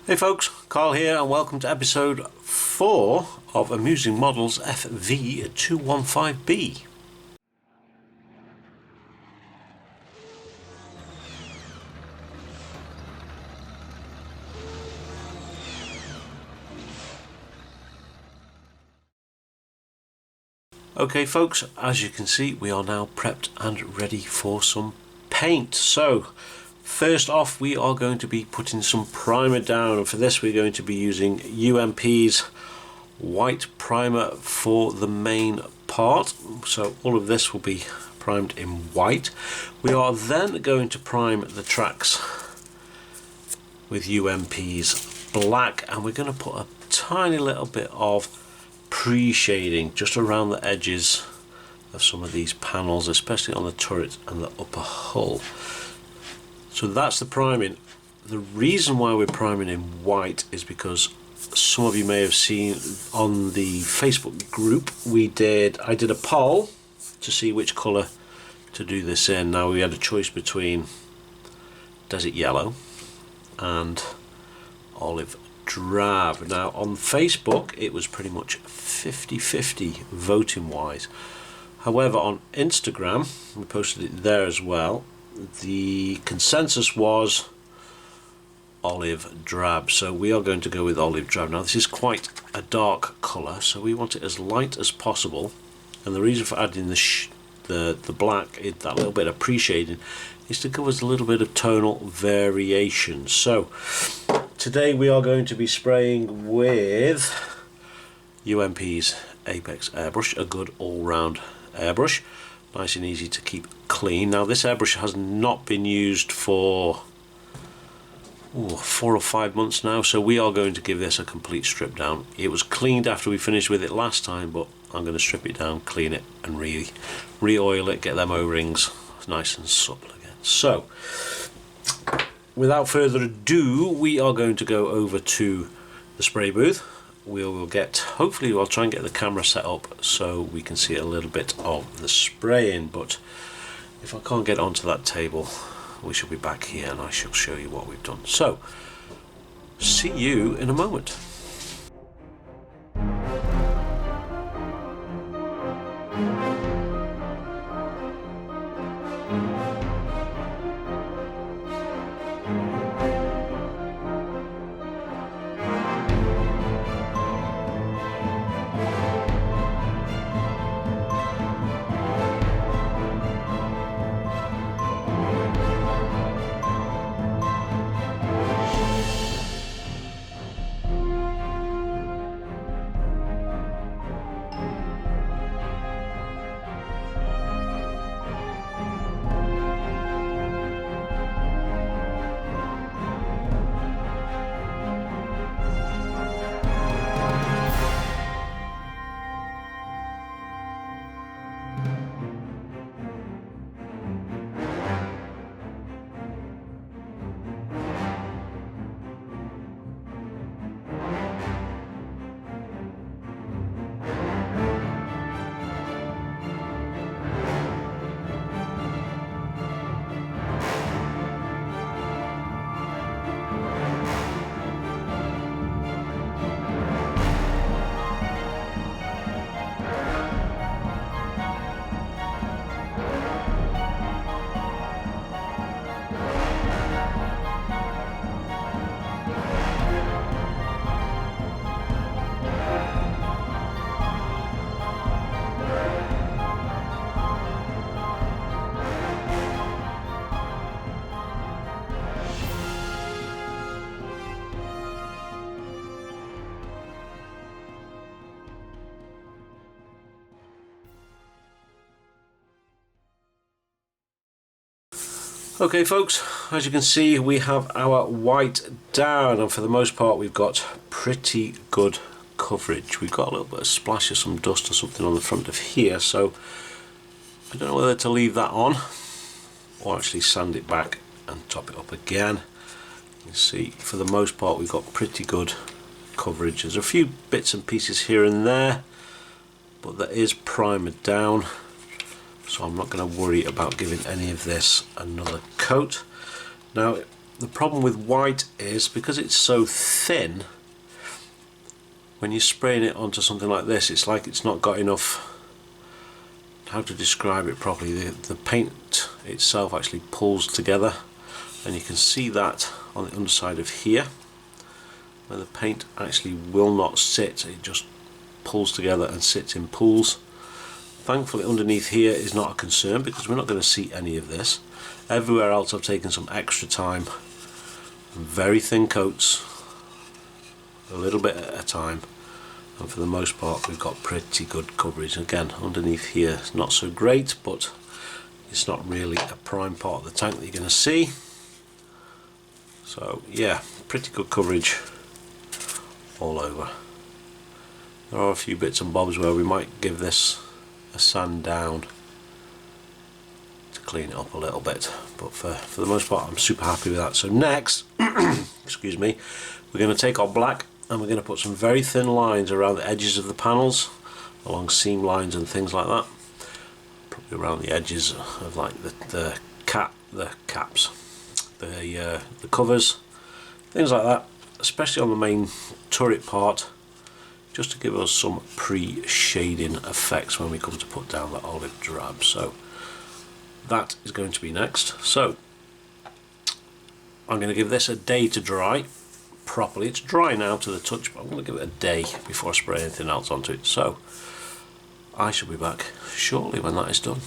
Hey folks, Carl here and welcome to episode 4 of Amusing Models FV215b. Okay folks, as you can see we are now prepped and ready for some paint. So first off we are going to be putting some primer down, and for this we're going to be using UMP's white primer for the main part. So all of this will be primed in white. We are then going to prime the tracks with UMP's black, and we're going to put a tiny little bit of pre-shading just around the edges of some of these panels, especially on the turret and the upper hull. So that's the priming. The reason why we're priming in white is because some of you may have seen on the Facebook group I did a poll to see which colour to do this in. Now we had a choice between desert yellow and olive drab. Now on Facebook it was pretty much 50-50 voting wise. However, on Instagram, we posted it there as well, the consensus was olive drab, so we are going to go with olive drab. Now this is quite a dark colour, so we want it as light as possible, and the reason for adding the black, that little bit of pre-shading, is to give us a little bit of tonal variation. So today we are going to be spraying with UMP's Apex airbrush, a good all-round airbrush, nice and easy to keep clean. Now this airbrush has not been used for 4 or 5 months now, so we are going to give this a complete strip down. It was cleaned after we finished with it last time, but I'm going to strip it down, clean it and re-oil it, get them O-rings nice and supple again. So without further ado, we are going to go over to the spray booth. Hopefully I'll try and get the camera set up so we can see a little bit of the spraying, but if I can't get onto that table, we shall be back here and I shall show you what we've done. So see you in a moment. Okay folks, as you can see we have our white down, and for the most part we've got pretty good coverage. We've got a little bit of splash of some dust or something on the front of here, so I don't know whether to leave that on or actually sand it back and top it up again. You can see for the most part we've got pretty good coverage. There's a few bits and pieces here and there, but that is primer down, so I'm not going to worry about giving any of this another coat. Now The problem with white is because it's so thin, when you're spraying it onto something like this, it's like it's not got enough, how to describe it properly, the paint itself actually pulls together, and you can see that on the underside of here, where the paint actually will not sit, it just pulls together and sits in pools. Thankfully underneath here is not a concern because we're not going to see any of this. Everywhere else I've taken some extra time, very thin coats, a little bit at a time, and for the most part we've got pretty good coverage. Again, underneath here is not so great, but it's not really a prime part of the tank that you're going to see. So yeah, pretty good coverage all over. There are a few bits and bobs where we might give this a sand down to clean it up a little bit, but for the most part I'm super happy with that. So next, excuse me, we're going to take our black and we're going to put some very thin lines around the edges of the panels, along seam lines and things like that, probably around the edges of like the caps, the covers, things like that, especially on the main turret part, just to give us some pre-shading effects when we come to put down the olive drab. So that is going to be next. So I'm going to give this a day to dry properly. It's dry now to the touch, but I'm going to give it a day before I spray anything else onto it. So I shall be back shortly when that is done.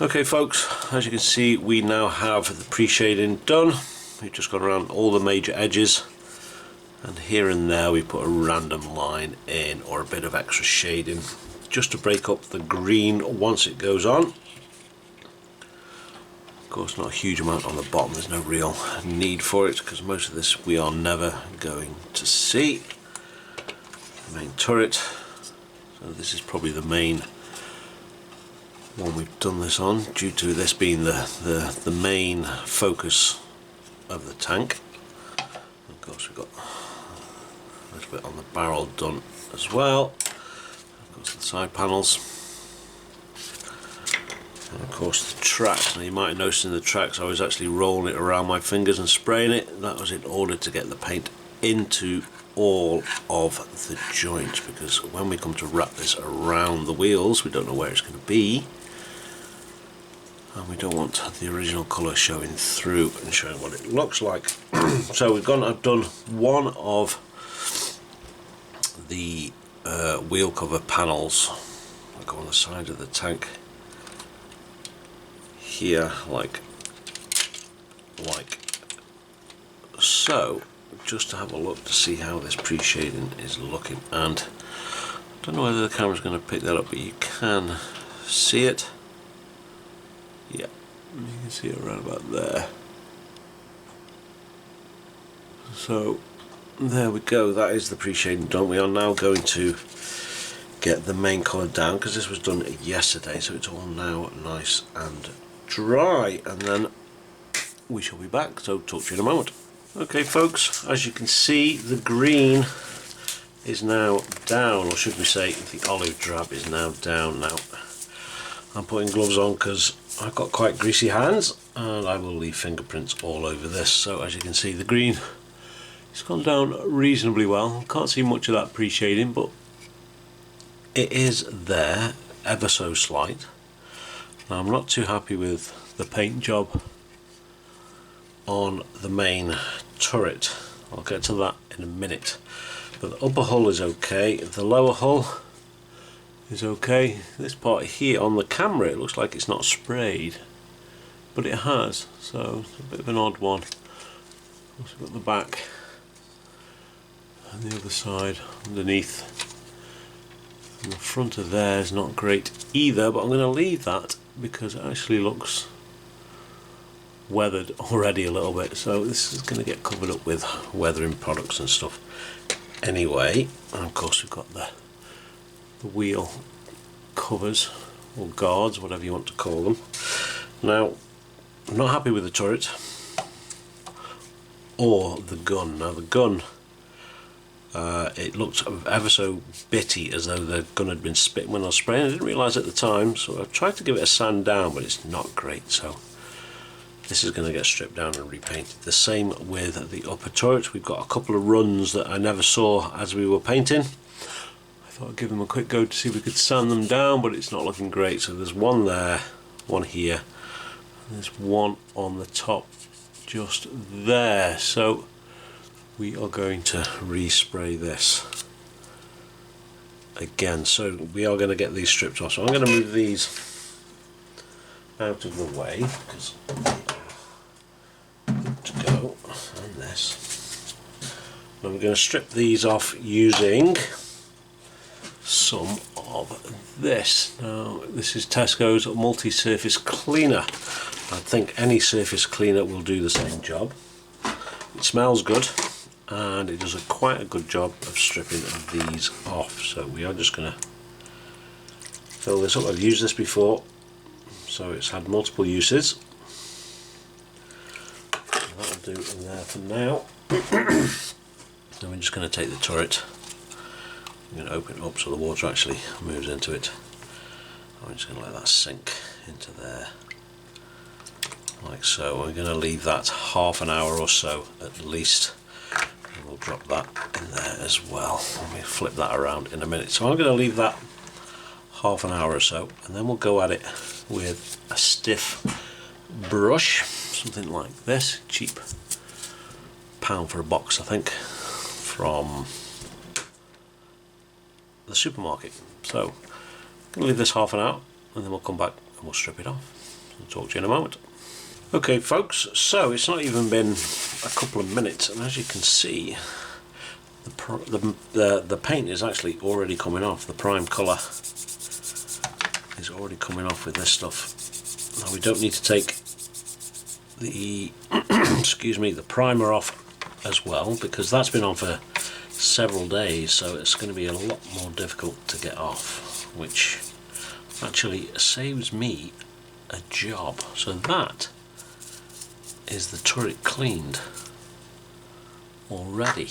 Okay folks, as you can see we now have the pre-shading done. We've just gone around all the major edges, and here and there we put a random line in or a bit of extra shading just to break up the green once it goes on. Of course not a huge amount on the bottom, there's no real need for it because most of this we are never going to see. The main turret, so this is probably the main one we've done this on, due to this being the main focus of the tank. Of course we've got a little bit on the barrel done as well. Of course the side panels, and of course the tracks. Now you might have noticed in the tracks I was actually rolling it around my fingers and spraying it. That was in order to get the paint into all of the joints, because when we come to wrap this around the wheels we don't know where it's going to be, and we don't want the original colour showing through and showing what it looks like. So I've done one of the wheel cover panels that go on the side of the tank here, like so, just to have a look to see how this pre-shading is looking. And I don't know whether the camera's going to pick that up, but you can see it. Yeah, you can see it right about there. So there we go, that is the pre-shading done. We are now going to get the main colour down because this was done yesterday, so it's all now nice and dry, and then we shall be back, so talk to you in a moment. Okay folks, as you can see the green is now down, or should we say the olive drab is now down. Now I'm putting gloves on because I've got quite greasy hands and I will leave fingerprints all over this. So as you can see the green, it's gone down reasonably well. Can't see much of that pre-shading, but it is there, ever so slight. Now I'm not too happy with the paint job on the main turret. I'll get to that in a minute. But the upper hull is okay, the lower hull is okay. This part here on the camera it looks like it's not sprayed, but it has, so it's a bit of an odd one. Also got the back and the other side underneath, and the front of there is not great either, but I'm going to leave that because it actually looks weathered already a little bit, so this is going to get covered up with weathering products and stuff anyway. And of course we've got the wheel covers or guards, whatever you want to call them. Now I'm not happy with the turret or the gun. Now the gun, it looked ever so bitty, as though the gun had been spit when I was spraying. I didn't realise at the time, so I've tried to give it a sand down, but it's not great, so this is going to get stripped down and repainted. The same with the upper turret. We've got a couple of runs that I never saw as we were painting. I thought I'd give them a quick go to see if we could sand them down, but it's not looking great. So there's one there, one here, and there's one on the top just there. So we are going to respray this again. So we are going to get these stripped off. So I'm going to move these out of the way because good to go, and this. And we're going to strip these off using some of this. Now this is Tesco's multi-surface cleaner. I think any surface cleaner will do the same job. It smells good and it does quite a good job of stripping these off. So we are just going to fill this up. I've used this before, so it's had multiple uses. That'll do in there for now. Then we're just going to take the turret, I'm going to open it up so the water actually moves into it. I'm just going to let that sink into there like so. We're going to leave that half an hour or so at least, and we'll drop that in there as well. Let me flip that around in a minute. So I'm going to leave that half an hour or so, and then we'll go at it with a stiff brush, something like this, cheap, £1 for a box I think, from the supermarket. So I'm going to leave this half an hour and then we'll come back and we'll strip it off. I'll talk to you in a moment. Okay folks, so it's not even been a couple of minutes, and as you can see, the paint is actually already coming off. The prime colour is already coming off with this stuff. Now we don't need to take the excuse me, the primer off as well, because that's been on for several days, so it's going to be a lot more difficult to get off, which actually saves me a job. So that is the turret cleaned already.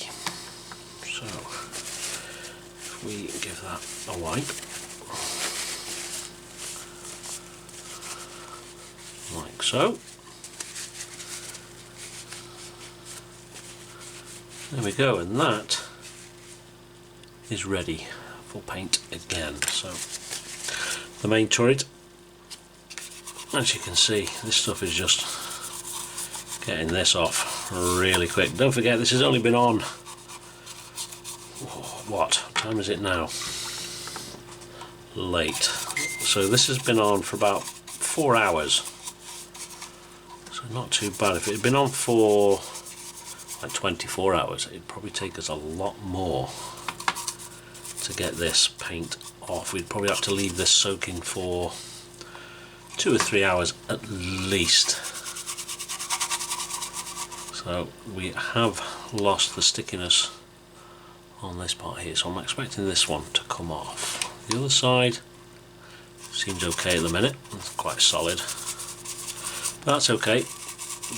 So if we give that a wipe like so, there we go, and that is ready for paint again. So the main turret, as you can see, this stuff is just getting this off really quick. Don't forget, this has only been on, what time is it now? Late. So this has been on for about 4 hours, so not too bad. If it had been on for like 24 hours, it'd probably take us a lot more to get this paint off. We'd probably have to leave this soaking for 2 or 3 hours at least. So we have lost the stickiness on this part here, so I'm expecting this one to come off. The other side seems okay at the minute, it's quite solid, but that's okay,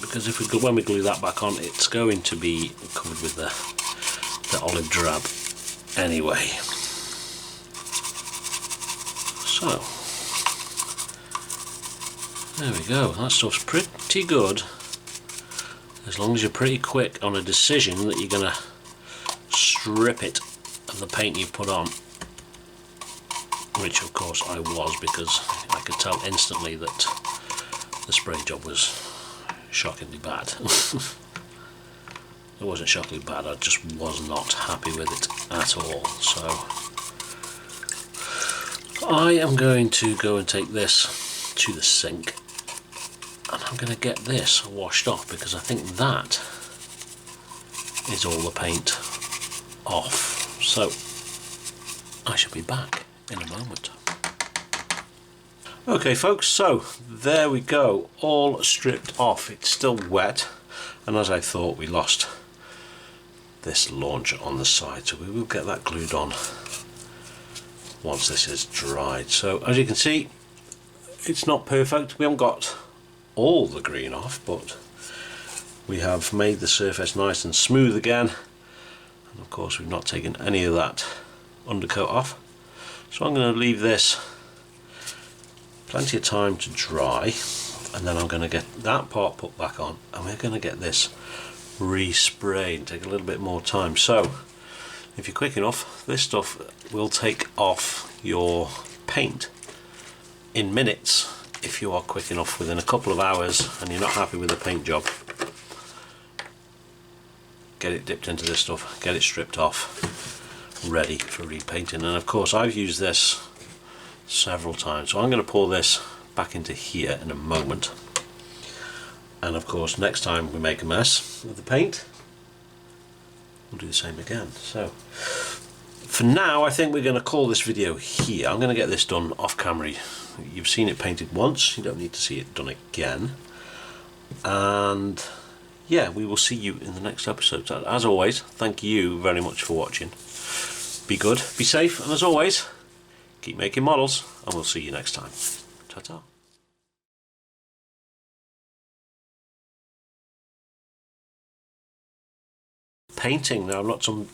because if we when we glue that back on, it's going to be covered with the olive drab anyway. So there we go, that stuff's pretty good, as long as you're pretty quick on a decision that you're going to strip it of the paint you put on, which of course I was, because I could tell instantly that the spray job was shockingly bad. It wasn't shockingly bad, I just was not happy with it at all. So I am going to go and take this to the sink, and I'm going to get this washed off, because I think that is all the paint off. So I shall be back in a moment. Okay folks, so there we go, all stripped off. It's still wet, and as I thought, we lost this launcher on the side, so we will get that glued on once this is dried. So as you can see, it's not perfect. We haven't got all the green off, but we have made the surface nice and smooth again, and of course we've not taken any of that undercoat off. So I'm going to leave this plenty of time to dry, and then I'm going to get that part put back on, and we're going to get this resprayed. Take a little bit more time. So if you're quick enough, this stuff will take off your paint in minutes. If you are quick enough, within a couple of hours, and you're not happy with the paint job, get it dipped into this stuff, get it stripped off, ready for repainting. And of course I've used this several times, so I'm going to pour this back into here in a moment, and of course next time we make a mess with the paint, we'll do the same again. So for now I think we're going to call this video here. I'm going to get this done off camera. You've seen it painted once, you don't need to see it done again, and yeah, we will see you in the next episode. As always, thank you very much for watching. Be good, be safe, and as always, keep making models, and we'll see you next time. Ta-ta. Painting now, not some